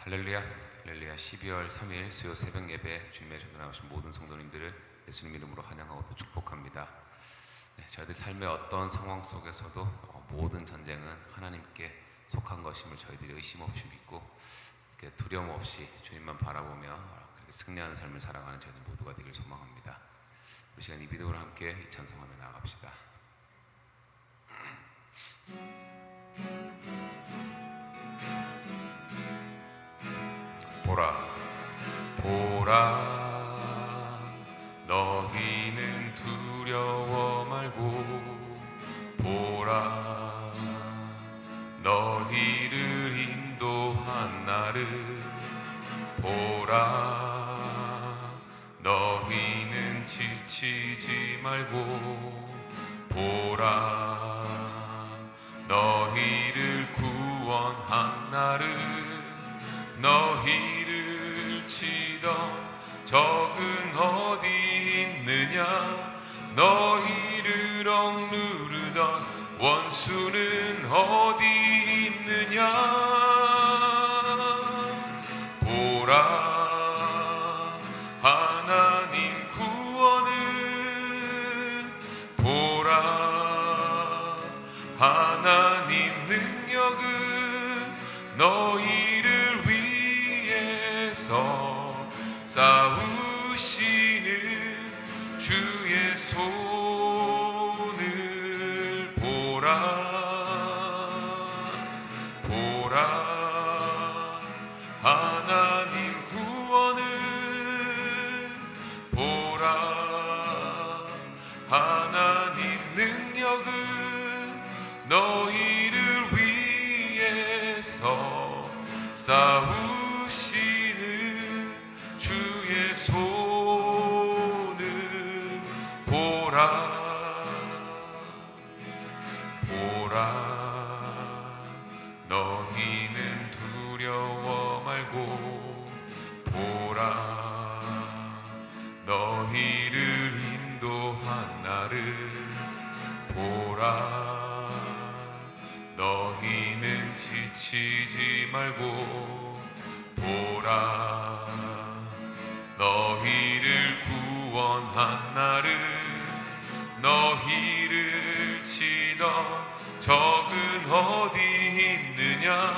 할렐루야, 할렐루야. 12월 3일 수요 새벽 예배 주님의 전도 나오신 모든 성도님들을 예수님 이름으로 환영하고 또 축복합니다. 저희들 삶의 어떤 상황 속에서도 모든 전쟁은 하나님께 속한 것임을 저희들이 의심 없이 믿고 두려움 없이 주님만 바라보며 그렇게 승리하는 삶을 살아가는 저희들 모두가 되길 소망합니다. 우리 시간 이 비디오로 함께 이 찬송하며 나아갑시다. 보라, 보라, 너희는 두려워 말고 보라, 너희를 인도한 나를 보라, 너희는 지치지 말고 보라, 너희를 구원한 나를 너희를 치던 적은 어디 있느냐 너희를 억누르던 원수는 어디 있느냐 보라 하나님 구원을 보라 하나님 능력을 너희를 위해서 싸우시는 주의 손을 보라 보라 하나님 구원을 보라 하나님 능력을 너희를 위해서 싸우시는 주의 손을 보라 보라 너희는 두려워 말고 보라 너희를 인도한 나를 보라 너희는 지치지 말고 보라 너희를 구원한 나를 너희를 치던 적은 어디 있느냐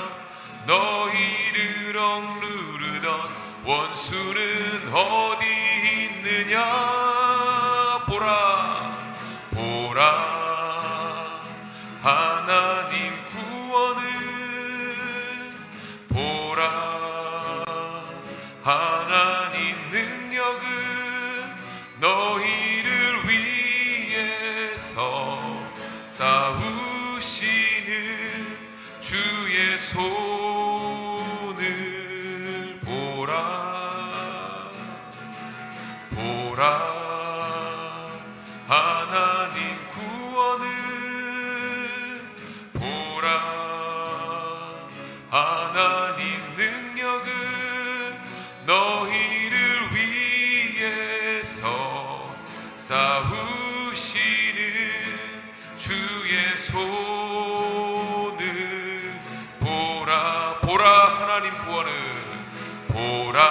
너희를 억누르던 원수는 어디 있느냐 보라 보라 하나님 구원을 보라 하나님 능력을 너희를 위해서 싸우시는 주의 손을 보라 보라 하나님 구원을 보라 하나님 능력을 너희를 위해서 싸우시는 주의 손을 보라 보라 하나님 구원을 보라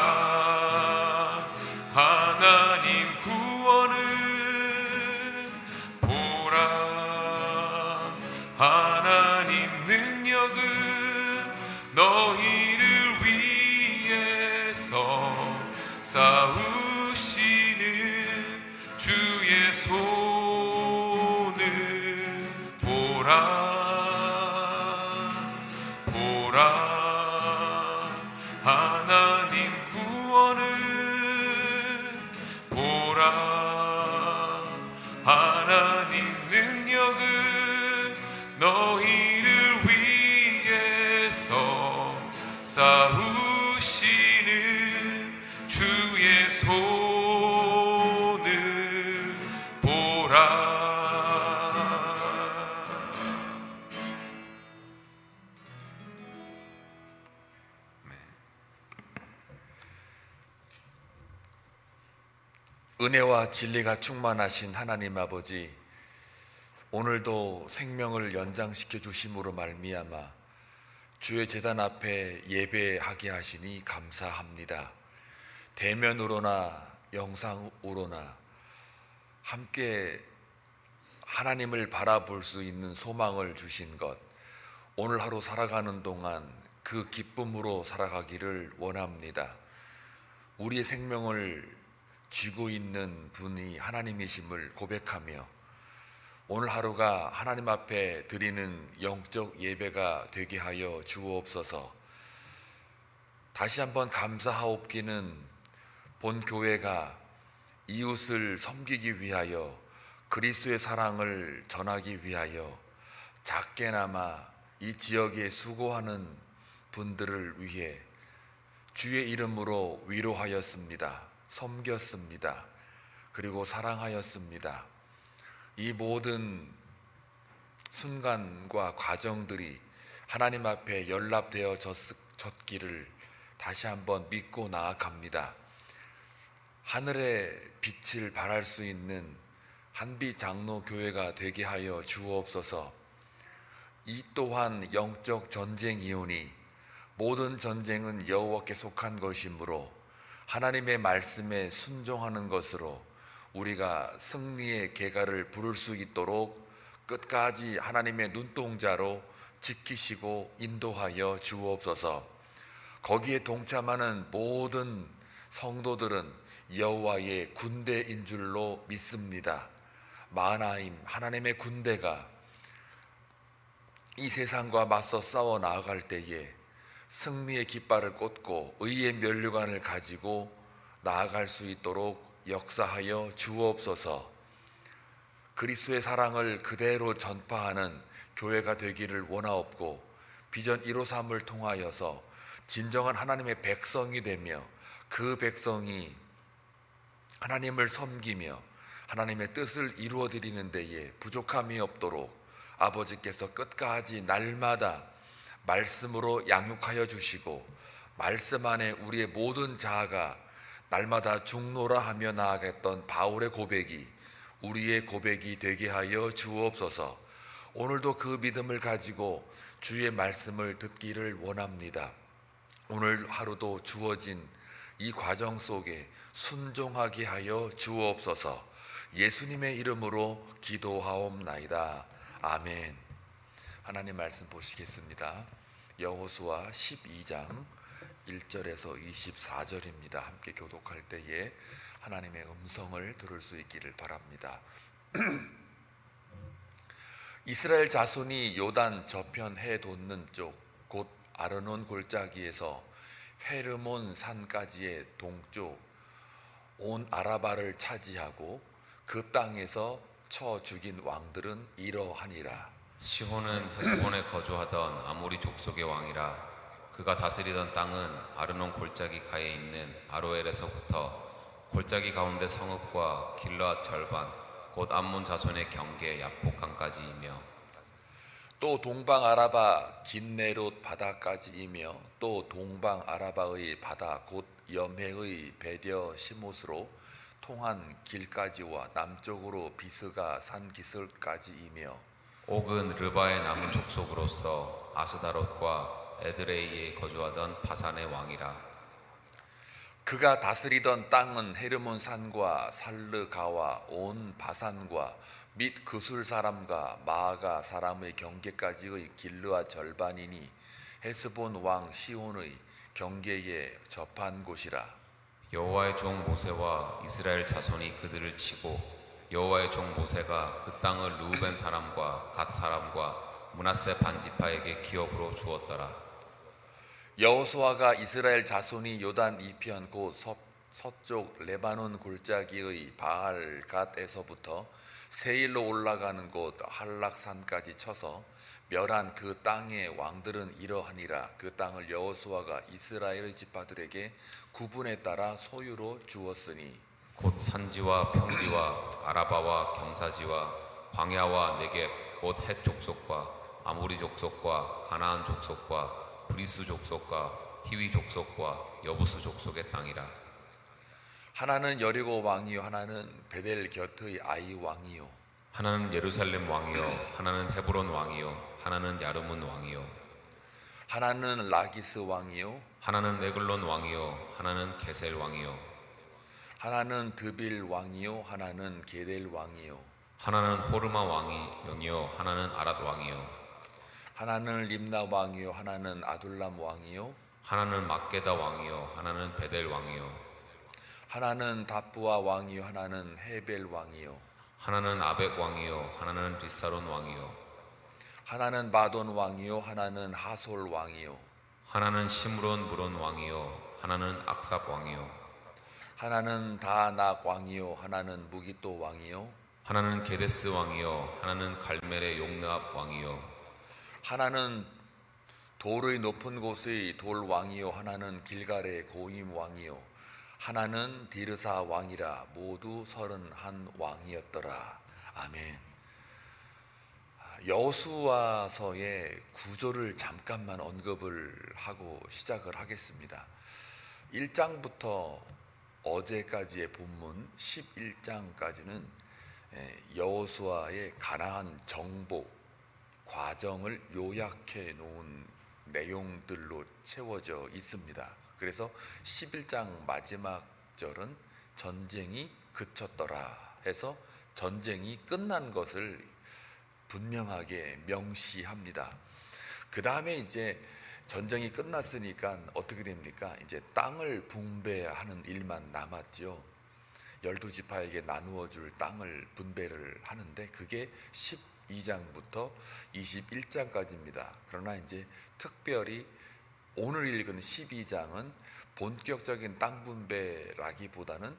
하나님 구원을 보라 하나님 능력을 너희를 위해서 싸우시는 주의 손을 보라 보라 하나님 구원을 보라 하나님 능력을 너희를 위해서 싸우시는 주의 손을 보라 은혜와 진리가 충만하신 하나님 아버지, 오늘도 생명을 연장시켜 주심으로 말미암아 주의 제단 앞에 예배하게 하시니 감사합니다. 대면으로나 영상으로나 함께 하나님을 바라볼 수 있는 소망을 주신 것, 오늘 하루 살아가는 동안 그 기쁨으로 살아가기를 원합니다. 우리의 생명을 쥐고 있는 분이 하나님이심을 고백하며 오늘 하루가 하나님 앞에 드리는 영적 예배가 되게 하여 주옵소서. 다시 한번 감사하옵기는 본 교회가 이웃을 섬기기 위하여 그리스도의 사랑을 전하기 위하여 작게나마 이 지역에 수고하는 분들을 위해 주의 이름으로 위로하였습니다. 섬겼습니다. 그리고 사랑하였습니다. 이 모든 순간과 과정들이 하나님 앞에 연락되어 졌기를 다시 한번 믿고 나아갑니다. 하늘의 빛을 발할 수 있는 한비 장로 교회가 되게 하여 주옵소서. 이 또한 영적 전쟁이오니 모든 전쟁은 여호와께 속한 것이므로 하나님의 말씀에 순종하는 것으로 우리가 승리의 계가를 부를 수 있도록 끝까지 하나님의 눈동자로 지키시고 인도하여 주옵소서. 거기에 동참하는 모든 성도들은 여호와의 군대인 줄로 믿습니다. 마하나임 하나님의 군대가 이 세상과 맞서 싸워 나아갈 때에 승리의 깃발을 꽂고 의의 면류관을 가지고 나아갈 수 있도록 역사하여 주옵소서. 그리스도의 사랑을 그대로 전파하는 교회가 되기를 원하옵고 비전 153을 통하여서 진정한 하나님의 백성이 되며 그 백성이 하나님을 섬기며 하나님의 뜻을 이루어 드리는 데에 부족함이 없도록 아버지께서 끝까지 날마다 말씀으로 양육하여 주시고 말씀 안에 우리의 모든 자아가 날마다 죽노라 하며 나아갔던 바울의 고백이 우리의 고백이 되게 하여 주옵소서. 오늘도 그 믿음을 가지고 주의 말씀을 듣기를 원합니다. 오늘 하루도 주어진 이 과정 속에 순종하게 하여 주옵소서. 예수님의 이름으로 기도하옵나이다. 아멘. 하나님 말씀 보시겠습니다. 여호수아 12장 1절에서 24절입니다. 함께 교독할 때에 하나님의 음성을 들을 수 있기를 바랍니다. 이스라엘 자손이 요단 저편 해 돋는 쪽 곧 아르논 골짜기에서 헤르몬 산까지의 동쪽 온 아라바를 차지하고 그 땅에서 쳐 죽인 왕들은 이러하니라. 시혼은 헤스본에 거주하던 아모리 족속의 왕이라. 그가 다스리던 땅은 아르논 골짜기 가에 있는 아로엘에서부터 골짜기 가운데 성읍과 길르앗 절반 곧 암몬 자손의 경계 야복강까지이며 또 동방 아라바 긴네롯 바다까지이며 또 동방 아라바의 바다 곧 염해의 베려 시못으로 통한 길까지와 남쪽으로 비스가 산 기슭까지이며 옥은 르바의 남은 족속으로서 아스다롯과 에드레이에 거주하던 바산의 왕이라. 그가 다스리던 땅은 헤르몬 산과 살르가와 온 바산과 및 그술 사람과 마아가 사람의 경계까지의 길르앗 절반이니 헤스본 왕 시온의 경계에 접한 곳이라. 여호와의 종 모세와 이스라엘 자손이 그들을 치고 여호와의 종 모세가 그 땅을 르우벤 사람과 갓 사람과 므낫세 반지파에게 기업으로 주었더라. 여호수아가 이스라엘 자손이 요단 이편 곧 서쪽 레바논 골짜기의 바알 갓에서부터 세일로 올라가는 곳 할락산까지 쳐서 멸한 그 땅의 왕들은 이러하니라. 그 땅을 여호수아가 이스라엘의 지파들에게 구분에 따라 소유로 주었으니 곧 산지와 평지와 아라바와 경사지와 광야와 네겝 곧 헷 족속과 아모리 족속과 가나안 족속과 브리스 족속과 히위 족속과 여부스 족속의 땅이라. 하나는 여리고 왕이요 하나는 베델 곁의 아이 왕이요 하나는 예루살렘 왕이요 하나는 헤브론 왕이요 하나는 야르문 왕이요 하나는 라기스 왕이요 하나는 에글론 왕이요 하나는 게셀 왕이요 하나는 드빌 왕이요 하나는 게델 왕이요 하나는 호르마 왕이요 하나는 아랏 왕이요 하나는 림나 왕이요 하나는 아둘람 왕이요 하나는 막게다 왕이요 하나는 베델 왕이요 하나는 다부아 왕이요 하나는 헤벨 왕이요 하나는 아벡 왕이요 하나는 리사론 왕이요 하나는 마돈 왕이요 하나는 하솔 왕이요 하나는 시므론 무론 왕이요 하나는 악삽 왕이요 하나는 다낙 왕이요 하나는 무기또 왕이요 하나는 게데스 왕이요 하나는 갈멜의 용르압 왕이요 하나는 돌의 높은 곳의 돌 왕이요 하나는 길갈의 고임 왕이요 하나는 디르사 왕이라 모두 31 왕이었더라. 아멘. 여호수아서의 구조를 잠깐만 언급을 하고 시작을 하겠습니다. 1장부터 어제까지의 본문 11장까지는 여호수아의 가나안 정복 과정을 요약해 놓은 내용들로 채워져 있습니다. 그래서 11장 마지막 절은 전쟁이 그쳤더라 해서 전쟁이 끝난 것을 분명하게 명시합니다. 그 다음에 이제 전쟁이 끝났으니까 어떻게 됩니까? 이제 땅을 분배하는 일만 남았죠. 12지파에게 나누어 줄 땅을 분배를 하는데 그게 12장부터 21장까지입니다. 그러나 이제 특별히 오늘 읽은 12장은 본격적인 땅 분배라기보다는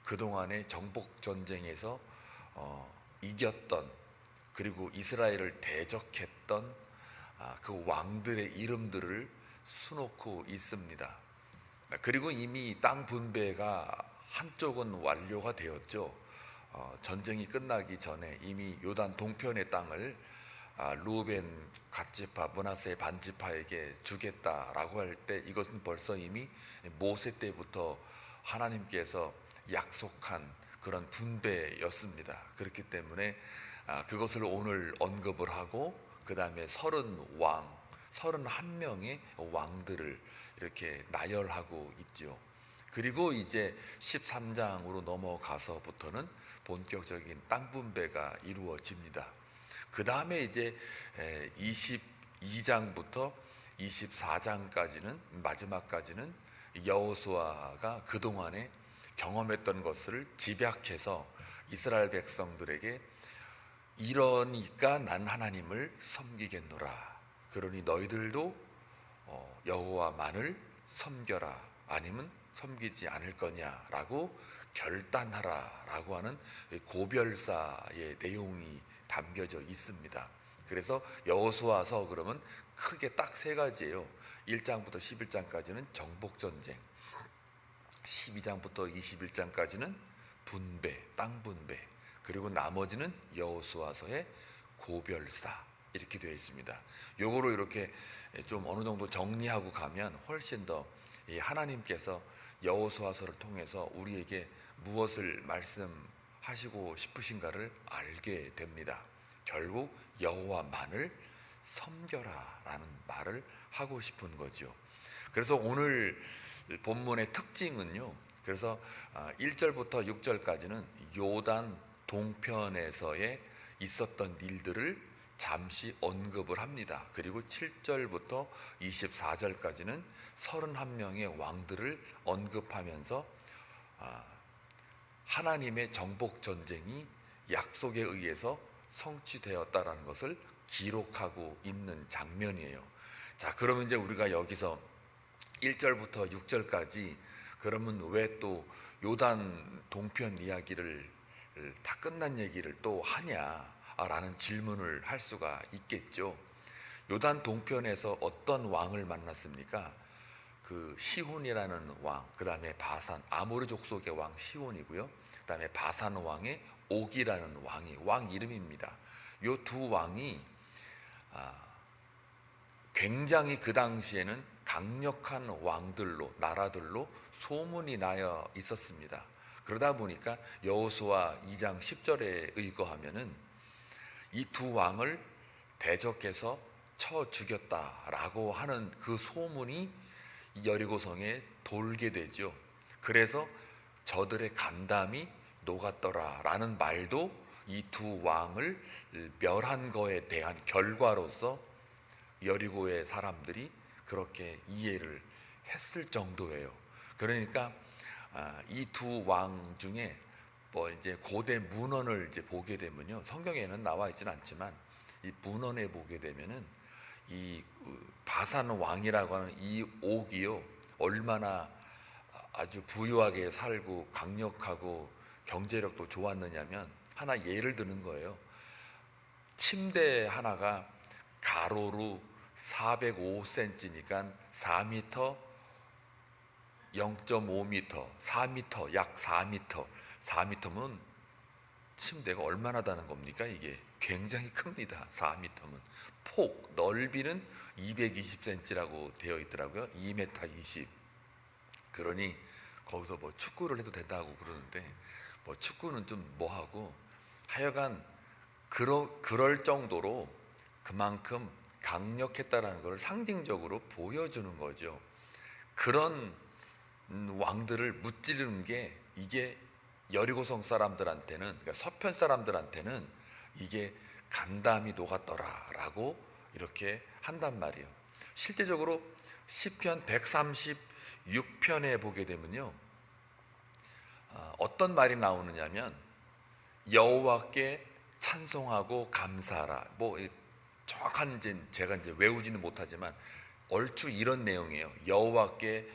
그동안의 정복 전쟁에서 이겼던 그리고 이스라엘을 대적했던 그 왕들의 이름들을 수놓고 있습니다. 그리고 이미 땅 분배가 한쪽은 완료가 되었죠. 전쟁이 끝나기 전에 이미 요단 동편의 땅을 루벤 갓지파 므낫세 반지파에게 주겠다라고 할 때 이것은 벌써 이미 모세 때부터 하나님께서 약속한 그런 분배였습니다. 그렇기 때문에 그것을 오늘 언급을 하고 그 다음에 31명의 왕들을 이렇게 나열하고 있죠. 그리고 이제 13장으로 넘어가서부터는 본격적인 땅 분배가 이루어집니다. 그 다음에 이제 22장부터 24장까지는 마지막까지는 여호수아가 그동안에 경험했던 것을 집약해서 이스라엘 백성들에게 이러니까 난 하나님을 섬기겠노라. 그러니 너희들도 여호와만을 섬겨라. 아니면 섬기지 않을 거냐라고 결단하라라고 하는 고별사의 내용이 담겨져 있습니다. 그래서 여호수아서 그러면 크게 딱 세 가지예요. 1장부터 11장까지는 정복 전쟁, 12장부터 21장까지는 분배, 땅 분배, 그리고 나머지는 여호수아서의 고별사 이렇게 되어 있습니다. 요거로 이렇게 좀 어느 정도 정리하고 가면 훨씬 더 하나님께서 여호수아서를 통해서 우리에게 무엇을 말씀하시고 싶으신가를 알게 됩니다. 결국 여호와만을 섬겨라라는 말을 하고 싶은 거죠. 그래서 오늘 본문의 특징은요. 그래서 1절부터 6절까지는 요단 동편에서의 있었던 일들을 잠시 언급을 합니다. 그리고 7절부터 24절까지는 31명의 왕들을 언급하면서 하나님의 정복 전쟁이 약속에 의해서 성취되었다라는 것을 기록하고 있는 장면이에요. 자, 그러면 이제 우리가 여기서 1절부터 6절까지 그러면 왜 또 요단 동편 이야기를 다 끝난 얘기를 또 하냐라는 질문을 할 수가 있겠죠. 요단 동편에서 어떤 왕을 만났습니까? 그 시혼이라는 왕, 그 다음에 바산, 아모리 족속의 왕 시혼이고요. 그 다음에 바산 왕의 옥이라는 왕이 왕 이름입니다. 요 두 왕이 굉장히 그 당시에는 강력한 왕들로, 나라들로 소문이 나여 있었습니다. 그러다 보니까 여호수아 2장 10절에 의거하면은 이 두 왕을 대적해서 쳐 죽였다라고 하는 그 소문이 여리고성에 돌게 되죠. 그래서 저들의 간담이 녹았더라라는 말도 이 두 왕을 멸한 거에 대한 결과로서 여리고의 사람들이 그렇게 이해를 했을 정도예요. 그러니까 이 두 왕 중에 뭐 이제 고대 문헌을 이제 보게 되면요, 성경에는 나와 있지는 않지만 이 문헌에 보게 되면은 이 바산 왕이라고 하는 이 옥이요, 얼마나 아주 부유하게 살고 강력하고 경제력도 좋았느냐면, 하나 예를 드는 거예요. 침대 하나가 가로로 405cm니까 4m, 0.5m, 4m, 약 4m. 4m면 침대가 얼마나 다는 겁니까? 이게 굉장히 큽니다. 4m면 폭 넓이는 220cm라고 되어 있더라고요. 2m 20. 그러니 거기서 뭐 축구를 해도 된다고 그러는데, 뭐 축구는 좀 뭐하고, 하여간 그럴 정도로 그만큼 강력했다라는 걸 상징적으로 보여주는 거죠. 그런 왕들을 무찌르는 게, 이게 여리고성 사람들한테는, 그러니까 서편 사람들한테는 이게 간담이 녹았더라라고 이렇게 한단 말이에요. 실제적으로 시편 136편에 보게 되면요, 어떤 말이 나오느냐면, 여호와께 찬송하고 감사하라. 뭐 정확한 제가 이제 외우지는 못하지만 얼추 이런 내용이에요. 여호와께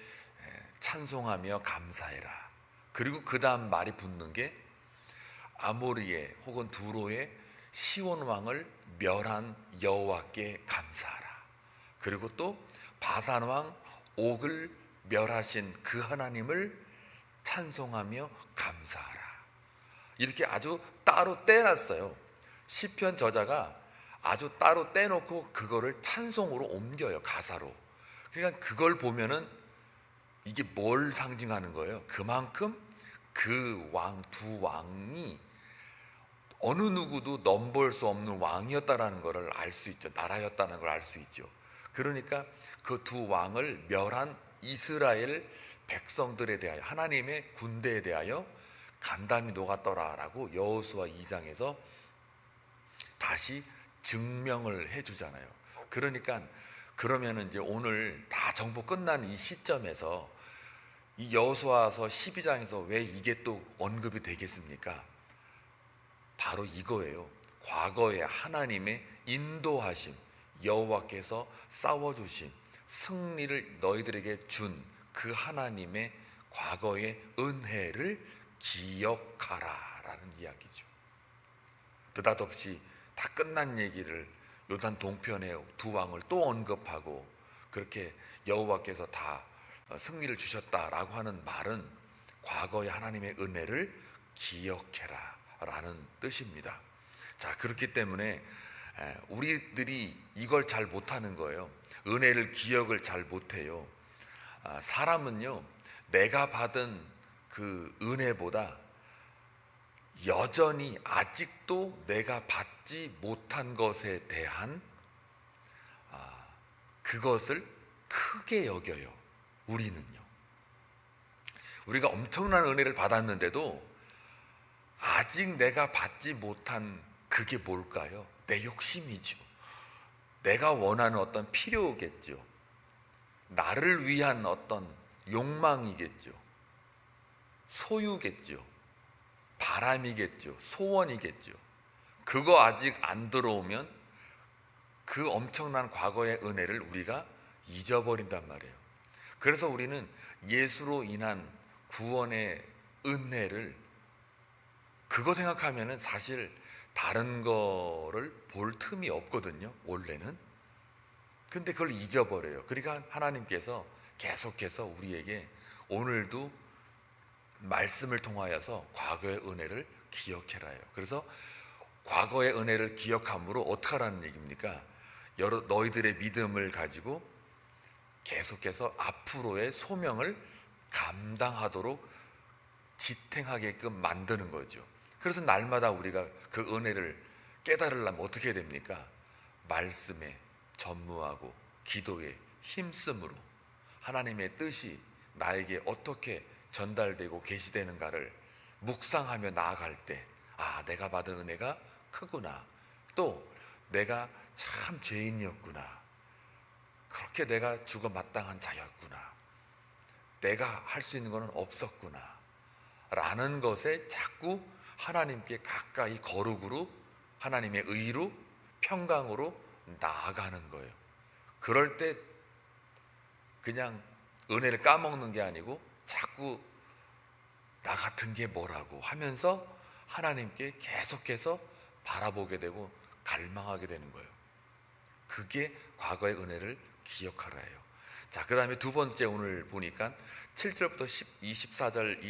찬송하며 감사해라. 그리고 그 다음 말이 붙는 게, 아모리의 혹은 두로의 시온 왕을 멸한 여호와께 감사하라. 그리고 또 바산 왕 옥을 멸하신 그 하나님을 찬송하며 감사하라. 이렇게 아주 따로 떼놨어요. 시편 저자가 아주 따로 떼놓고 그거를 찬송으로 옮겨요, 가사로. 그러니까 그걸 보면은 이게 뭘 상징하는 거예요? 그만큼 그 두 왕이 어느 누구도 넘볼 수 없는 왕이었다라는 것을 알 수 있죠. 나라였다는 걸 알 수 있죠. 그러니까 그 두 왕을 멸한 이스라엘 백성들에 대하여, 하나님의 군대에 대하여 간담이 녹았더라라고 여호수아 2장에서 다시 증명을 해주잖아요. 그러니까 그러면은 이제 오늘 다 정보 끝난 이 시점에서 이 여호수아서 12장에서 왜 이게 또 언급이 되겠습니까? 바로 이거예요. 과거에 하나님의 인도하심, 여호와께서 싸워주심, 승리를 너희들에게 준 그 하나님의 과거의 은혜를 기억하라라는 이야기죠. 느닷없이 다 끝난 얘기를 요단 동편의 두 왕을 또 언급하고, 그렇게 여호와께서 다 승리를 주셨다라고 하는 말은 과거의 하나님의 은혜를 기억해라 라는 뜻입니다. 자, 그렇기 때문에 우리들이 이걸 잘 못하는 거예요. 은혜를 기억을 잘 못해요. 사람은요, 내가 받은 그 은혜보다 여전히 아직도 내가 받지 못한 것에 대한 그것을 크게 여겨요. 우리는요, 우리가 엄청난 은혜를 받았는데도 아직 내가 받지 못한 그게 뭘까요? 내 욕심이죠. 내가 원하는 어떤 필요겠죠. 나를 위한 어떤 욕망이겠죠. 소유겠죠. 바람이겠죠. 소원이겠죠. 그거 아직 안 들어오면 그 엄청난 과거의 은혜를 우리가 잊어버린단 말이에요. 그래서 우리는 예수로 인한 구원의 은혜를, 그거 생각하면은 사실 다른 거를 볼 틈이 없거든요, 원래는. 근데 그걸 잊어버려요. 그러니까 하나님께서 계속해서 우리에게 오늘도 말씀을 통하여서 과거의 은혜를 기억해라요. 그래서 과거의 은혜를 기억함으로 어떻게 하라는 얘기입니까? 너희들의 믿음을 가지고 계속해서 앞으로의 소명을 감당하도록 지탱하게끔 만드는 거죠. 그래서 날마다 우리가 그 은혜를 깨달으려면 어떻게 해야 됩니까? 말씀에 전무하고 기도에 힘쓰므로 하나님의 뜻이 나에게 어떻게 전달되고 계시되는가를 묵상하며 나아갈 때, 아, 내가 받은 은혜가 크구나, 또 내가 참 죄인이었구나, 그렇게 내가 죽어 마땅한 자였구나, 내가 할 수 있는 것은 없었구나 라는 것에 자꾸 하나님께 가까이 거룩으로, 하나님의 의로, 평강으로 나아가는 거예요. 그럴 때 그냥 은혜를 까먹는 게 아니고 자꾸 나 같은 게 뭐라고 하면서 하나님께 계속해서 바라보게 되고 갈망하게 되는 거예요. 그게 과거의 은혜를 기억하라예요. 자, 그 다음에 두 번째, 오늘 보니까 7절부터 24절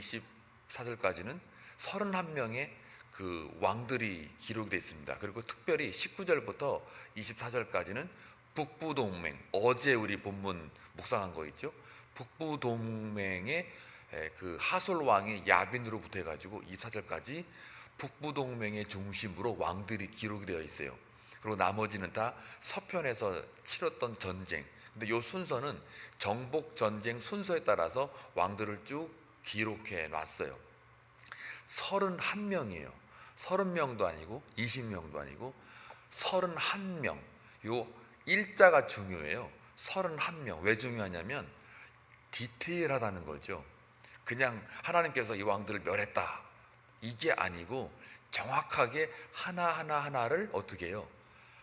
24절까지는 31명의 그 왕들이 기록이 되어 있습니다. 그리고 특별히 19절부터 24절까지는 북부동맹, 어제 우리 본문 묵상한 거 있죠. 북부동맹의 그 하솔 왕의 야빈으로부터 해가지고 24절까지 북부동맹의 중심으로 왕들이 기록이 되어 있어요. 그리고 나머지는 다 서편에서 치렀던 전쟁. 근데 이 순서는 정복 전쟁 순서에 따라서 왕들을 쭉 기록해 놨어요. 31명이에요. 30명도 아니고 20명도 아니고 31명. 요 일자가 중요해요. 31명. 왜 중요하냐면 디테일하다는 거죠. 그냥 하나님께서 이 왕들을 멸했다, 이게 아니고 정확하게 하나를 어떻게 해요?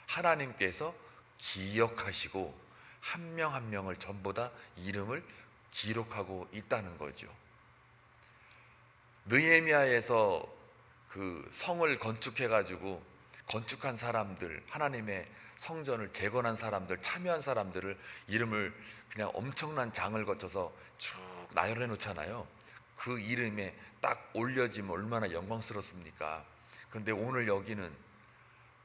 하나님께서 기억하시고 한 명 한 명을 전부 다 이름을 기록하고 있다는 거죠. 느헤미야에서 그 성을 건축해가지고 건축한 사람들, 하나님의 성전을 재건한 사람들, 참여한 사람들을 이름을 그냥 엄청난 장을 거쳐서 쭉 나열해 놓잖아요. 그 이름에 딱 올려지면 얼마나 영광스럽습니까? 근데 오늘 여기는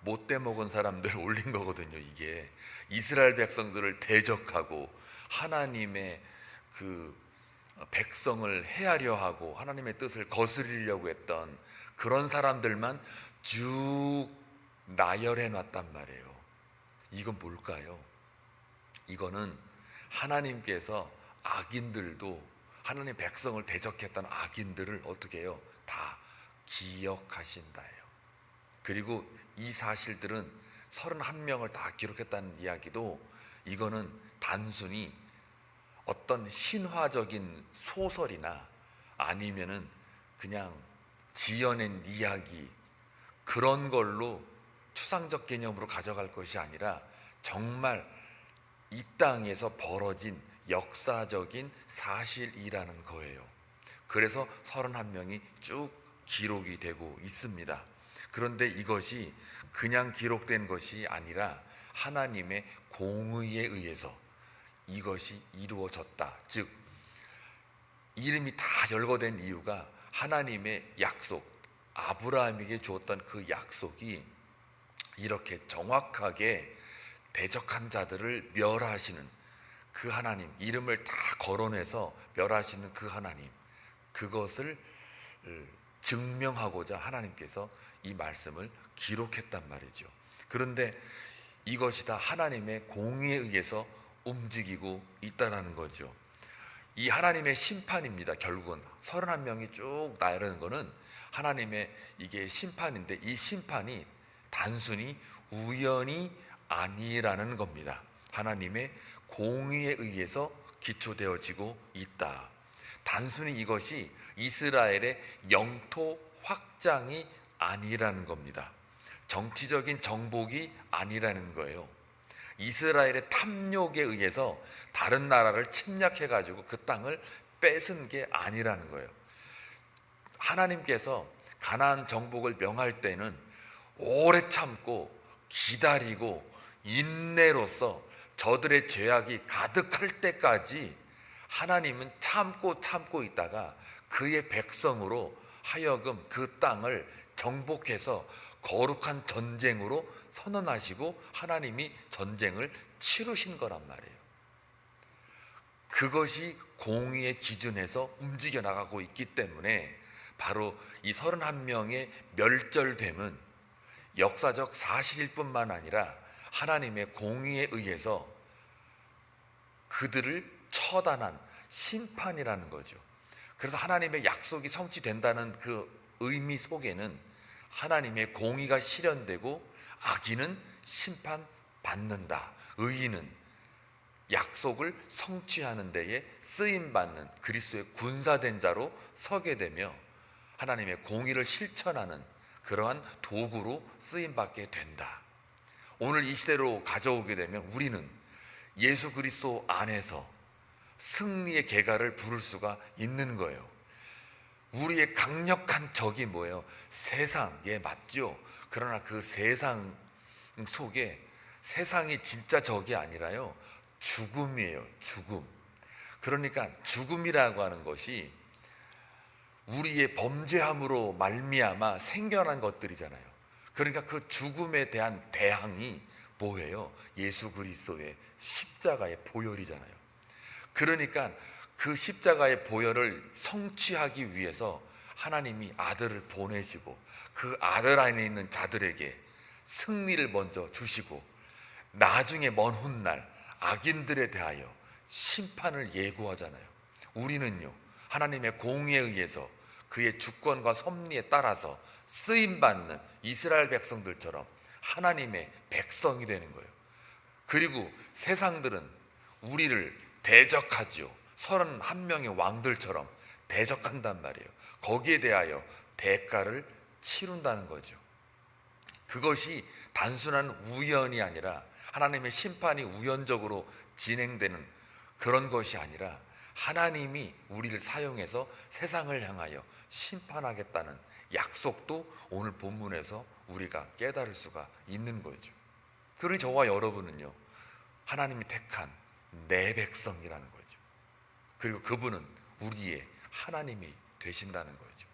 못돼 먹은 사람들 올린 거거든요. 이게 이스라엘 백성들을 대적하고 하나님의 그 백성을 해하려 하고 하나님의 뜻을 거스리려고 했던 그런 사람들만 쭉 나열해 놨단 말이에요. 이건 뭘까요? 이거는 하나님께서 악인들도, 하나님의 백성을 대적했던 악인들을 어떻게 해요? 다 기억하신다예요. 그리고 이 사실들은 31명을 다 기록했다는 이야기도, 이거는 단순히 어떤 신화적인 소설이나 아니면은 그냥 지어낸 이야기, 그런 걸로 추상적 개념으로 가져갈 것이 아니라 정말 이 땅에서 벌어진 역사적인 사실이라는 거예요. 그래서 31명이 쭉 기록이 되고 있습니다. 그런데 이것이 그냥 기록된 것이 아니라 하나님의 공의에 의해서 이것이 이루어졌다. 즉 이름이 다 열거된 이유가 하나님의 약속, 아브라함에게 주었던 그 약속이 이렇게 정확하게 대적한 자들을 멸하시는 그 하나님, 이름을 다 거론해서 멸하시는 그 하나님, 그것을 증명하고자 하나님께서 이 말씀을 기록했단 말이죠. 그런데 이것이 다 하나님의 공의에 의해서 움직이고 있다는 거죠. 이 하나님의 심판입니다. 결국은 31명이 쭉 나열하는 것은 하나님의 이게 심판인데, 이 심판이 단순히 우연이 아니라는 겁니다. 하나님의 공의에 의해서 기초되어지고 있다. 단순히 이것이 이스라엘의 영토 확장이 아니라는 겁니다. 정치적인 정복이 아니라는 거예요. 이스라엘의 탐욕에 의해서 다른 나라를 침략해가지고 그 땅을 뺏은 게 아니라는 거예요. 하나님께서 가나안 정복을 명할 때는 오래 참고 기다리고 인내로서 저들의 죄악이 가득할 때까지 하나님은 참고 있다가 그의 백성으로 하여금 그 땅을 정복해서 거룩한 전쟁으로 선언하시고 하나님이 전쟁을 치르신 거란 말이에요. 그것이 공의의 기준에서 움직여 나가고 있기 때문에 바로 이 31명의 멸절됨은 역사적 사실일 뿐만 아니라 하나님의 공의에 의해서 그들을 처단한 심판이라는 거죠. 그래서 하나님의 약속이 성취된다는 그 의미 속에는 하나님의 공의가 실현되고 악인은 심판받는다. 의인은 약속을 성취하는 데에 쓰임받는 그리스도의 군사된 자로 서게 되며 하나님의 공의를 실천하는 그러한 도구로 쓰임받게 된다. 오늘 이 시대로 가져오게 되면 우리는 예수 그리스도 안에서 승리의 계가를 부를 수가 있는 거예요. 우리의 강력한 적이 뭐예요? 세상에 맞죠. 그러나 그 세상 속에 세상이 진짜 적이 아니라요, 죽음이에요. 죽음. 그러니까 죽음이라고 하는 것이 우리의 범죄함으로 말미암아 생겨난 것들이잖아요. 그러니까 그 죽음에 대한 대항이 뭐예요? 예수 그리스도의 십자가의 보혈이잖아요. 그러니까 그 십자가의 보혈을 성취하기 위해서 하나님이 아들을 보내시고 그 아들 안에 있는 자들에게 승리를 먼저 주시고 나중에 먼 훗날 악인들에 대하여 심판을 예고하잖아요. 우리는요, 하나님의 공의에 의해서 그의 주권과 섭리에 따라서 쓰임받는 이스라엘 백성들처럼 하나님의 백성이 되는 거예요. 그리고 세상들은 우리를 대적하지요. 31명의 왕들처럼 대적한단 말이에요. 거기에 대하여 대가를 치룬다는 거죠. 그것이 단순한 우연이 아니라 하나님의 심판이 우연적으로 진행되는 그런 것이 아니라 하나님이 우리를 사용해서 세상을 향하여 심판하겠다는 약속도 오늘 본문에서 우리가 깨달을 수가 있는 거죠. 그러니 저와 여러분은요, 하나님이 택한 내 백성이라는 거죠. 그리고 그분은 우리의 하나님이 되신다는 거죠.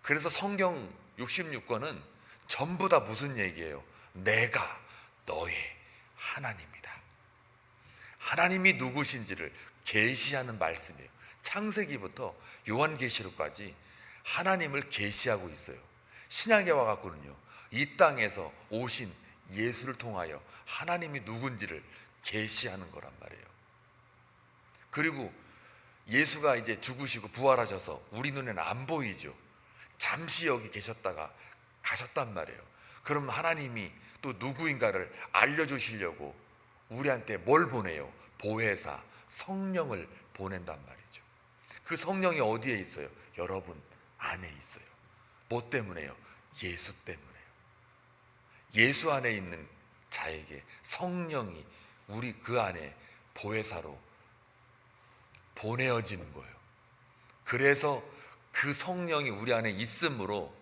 그래서 성경 66권은 전부 다 무슨 얘기예요? 내가 너의 하나님이다. 하나님이 누구신지를 계시하는 말씀이에요. 창세기부터 요한계시록까지 하나님을 계시하고 있어요. 신약에 와갖고는요, 이 땅에서 오신 예수를 통하여 하나님이 누군지를 계시하는 거란 말이에요. 그리고 예수가 이제 죽으시고 부활하셔서 우리 눈에는 안 보이죠. 잠시 여기 계셨다가 가셨단 말이에요. 그럼 하나님이 또 누구인가를 알려주시려고 우리한테 뭘 보내요? 보혜사 성령을 보낸단 말이죠. 그 성령이 어디에 있어요? 여러분 안에 있어요. 뭐 때문에요? 예수 때문에요. 예수 안에 있는 자에게 성령이 우리 그 안에 보혜사로 보내어지는 거예요. 그래서 그 성령이 우리 안에 있으므로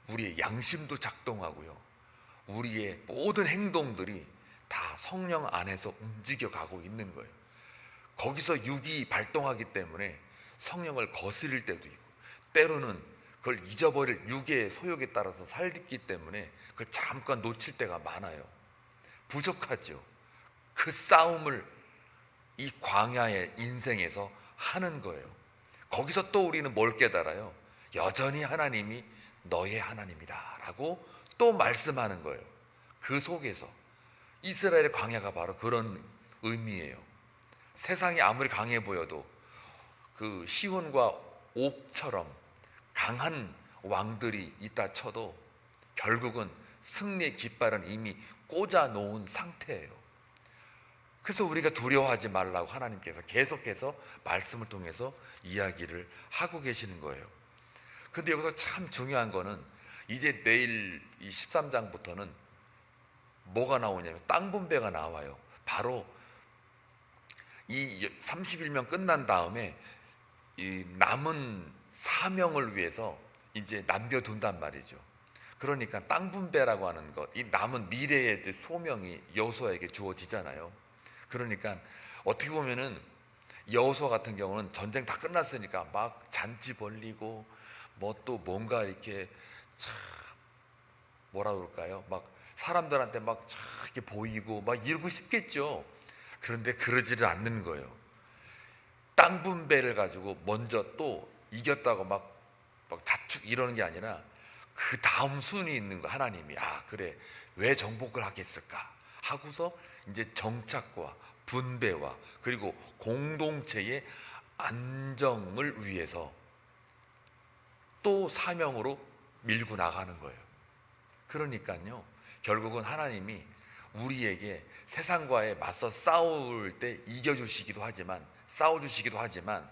우리의 양심도 작동하고요, 우리의 모든 행동들이 다 성령 안에서 움직여가고 있는 거예요. 거기서 육이 발동하기 때문에 성령을 거스릴 때도 있고, 때로는 그걸 잊어버릴 육의 소욕에 따라서 살기 때문에 그걸 잠깐 놓칠 때가 많아요. 부족하죠. 그 싸움을 이 광야의 인생에서 하는 거예요. 거기서 또 우리는 뭘 깨달아요? 여전히 하나님이 너의 하나님이다 라고 또 말씀하는 거예요. 그 속에서 이스라엘의 광야가 바로 그런 의미예요. 세상이 아무리 강해 보여도 그 시온과 옥처럼 강한 왕들이 있다 쳐도 결국은 승리의 깃발은 이미 꽂아 놓은 상태예요. 그래서 우리가 두려워하지 말라고 하나님께서 계속해서 말씀을 통해서 이야기를 하고 계시는 거예요. 근데 여기서 참 중요한 거는 이제 내일 이 13장부터는 뭐가 나오냐면 땅 분배가 나와요. 바로 이 31명 끝난 다음에 이 남은 사명을 위해서 이제 남겨둔단 말이죠. 그러니까 땅 분배라고 하는 것, 이 남은 미래의 소명이 여호수아에게 주어지잖아요. 그러니까 어떻게 보면은 여호수아 같은 경우는 전쟁 다 끝났으니까 막 잔치 벌리고 뭐 또 뭔가 이렇게 참 뭐라 그럴까요? 막 사람들한테 막 이렇게 보이고 막 이러고 싶겠죠. 그런데 그러지를 않는 거예요. 땅 분배를 가지고 먼저 또 이겼다고 막 자축 이러는 게 아니라 그 다음 순위 있는 거 하나님이 그래 왜 정복을 하겠을까 하고서 이제 정착과 분배와 그리고 공동체의 안정을 위해서 또 사명으로 밀고 나가는 거예요. 그러니까요, 결국은 하나님이 우리에게 세상과의 맞서 싸울 때 이겨주시기도 하지만, 싸워주시기도 하지만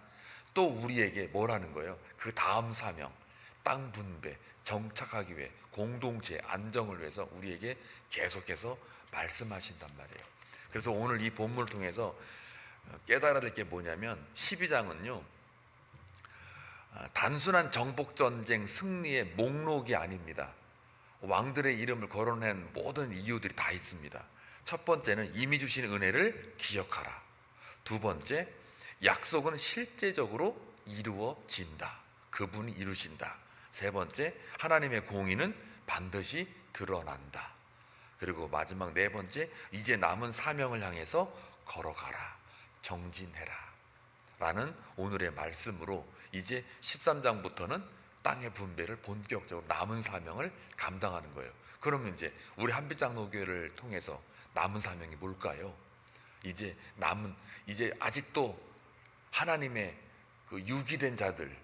또 우리에게 뭐라는 거예요? 그 다음 사명, 땅 분배, 정착하기 위해, 공동체 안정을 위해서 우리에게 계속해서 말씀하신단 말이에요. 그래서 오늘 이 본문을 통해서 깨달아야 될 게 뭐냐면, 12장은요 단순한 정복전쟁 승리의 목록이 아닙니다. 왕들의 이름을 거론한 모든 이유들이 다 있습니다. 첫 번째는 이미 주신 은혜를 기억하라. 두 번째, 약속은 실제적으로 이루어진다. 그분이 이루신다. 세 번째, 하나님의 공의는 반드시 드러난다. 그리고 마지막 네 번째, 이제 남은 사명을 향해서 걸어가라, 정진해라 라는 오늘의 말씀으로 이제 13장부터는 땅의 분배를 본격적으로 남은 사명을 감당하는 거예요. 그러면 이제 우리 한빛장로교회를 통해서 남은 사명이 뭘까요? 이제 아직도 하나님의 그 유기된 자들,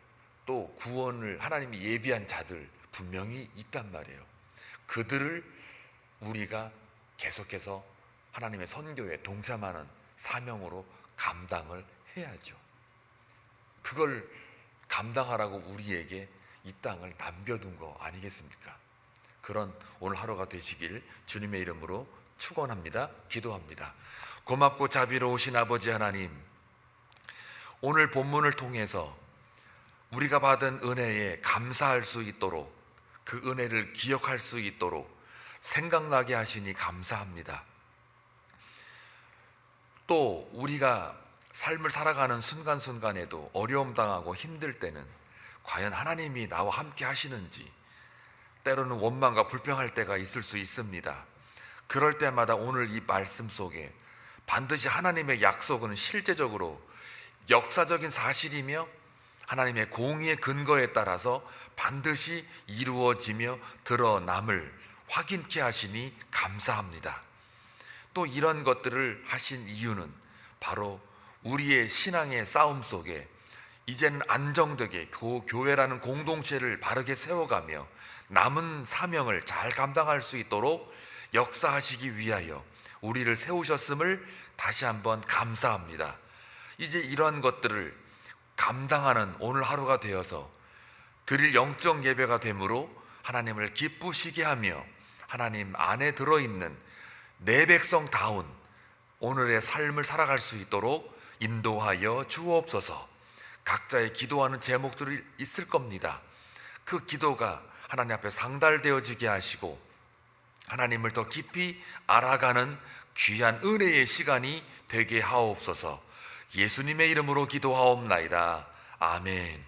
또 구원을 하나님이 예비한 자들 분명히 있단 말이에요. 그들을 우리가 계속해서 하나님의 선교에 동참하는 사명으로 감당을 해야죠. 그걸 감당하라고 우리에게 이 땅을 남겨둔 거 아니겠습니까? 그런 오늘 하루가 되시길 주님의 이름으로 축원합니다. 기도합니다. 고맙고 자비로우신 아버지 하나님, 오늘 본문을 통해서 우리가 받은 은혜에 감사할 수 있도록, 그 은혜를 기억할 수 있도록 생각나게 하시니 감사합니다. 또 우리가 삶을 살아가는 순간순간에도 어려움 당하고 힘들 때는 과연 하나님이 나와 함께 하시는지, 때로는 원망과 불평할 때가 있을 수 있습니다. 그럴 때마다 오늘 이 말씀 속에 반드시 하나님의 약속은 실제적으로 역사적인 사실이며 하나님의 공의의 근거에 따라서 반드시 이루어지며 드러남을 확인케 하시니 감사합니다. 또 이런 것들을 하신 이유는 바로 우리의 신앙의 싸움 속에 이제는 안정되게 교회라는 공동체를 바르게 세워가며 남은 사명을 잘 감당할 수 있도록 역사하시기 위하여 우리를 세우셨음을 다시 한번 감사합니다. 이제 이러한 것들을 감당하는 오늘 하루가 되어서 드릴 영적 예배가 되므로 하나님을 기쁘시게 하며 하나님 안에 들어있는 내 백성다운 오늘의 삶을 살아갈 수 있도록 인도하여 주옵소서. 각자의 기도하는 제목들이 있을 겁니다. 그 기도가 하나님 앞에 상달되어지게 하시고 하나님을 더 깊이 알아가는 귀한 은혜의 시간이 되게 하옵소서. 예수님의 이름으로 기도하옵나이다. 아멘.